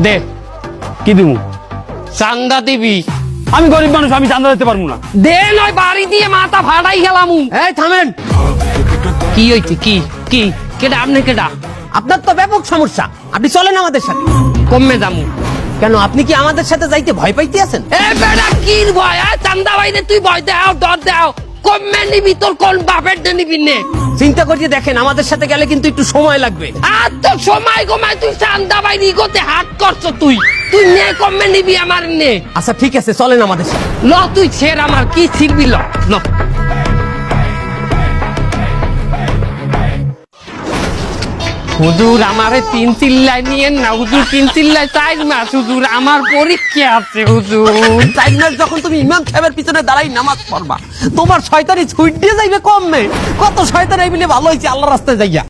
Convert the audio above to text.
দে কি দিব? চান্দা দিবি। আমি গরিব মানুষ, আমি চাঁদা দিতে পারবো না। দে নয় বাড়ি দিয়ে মাথা ফাটাই গেলাম। এই থামেন, কি হইছে? কি কি কেডা? আপনি কেডা? আপনার তো ব্যাপক সমস্যা, আপনি চলেন আমাদের সাথে। কমে যামু কেন, আপনি কি আমাদের সাথে যাইতে ভয় পাইতে আছেন? এ বেটা কি ভয়? চান্দা বাইরে তুই ভয় দাও, ডর দাও। কমে নিবি, তোর কোন বাপের দে নিবি নে? চিন্তা করিয়ে দেখেন, আমাদের সাথে গেলে কিন্তু একটু সময় লাগবে। আর তো সময় কমায় তুই চান্দা বাইরে গোতে হাত করছ। তুই তুই নে, কমে নিবি আমার নে। আচ্ছা ঠিক আছে, চলেন আমাদের সাথে। ল তুই ছেড়, আমার কি ছিড়বি? ল ল। হুজুর আমারে 3 চিল্লাই নিয়েন না হুজুর, 3 চিল্লাই 4 মাস হুজুর, আমার পরীক্ষা আছে হুজুর। 4 মাস যখন তুমি ইমাম সাহেবের পিছনে দাঁড়াই নামাজ পড়বা, তোমার শয়তানি ছুট দিয়ে যাইবে কমবে। কত শয়তান এই বলে ভালো হয়েছে আল্লাহর রাস্তায় যাইয়া।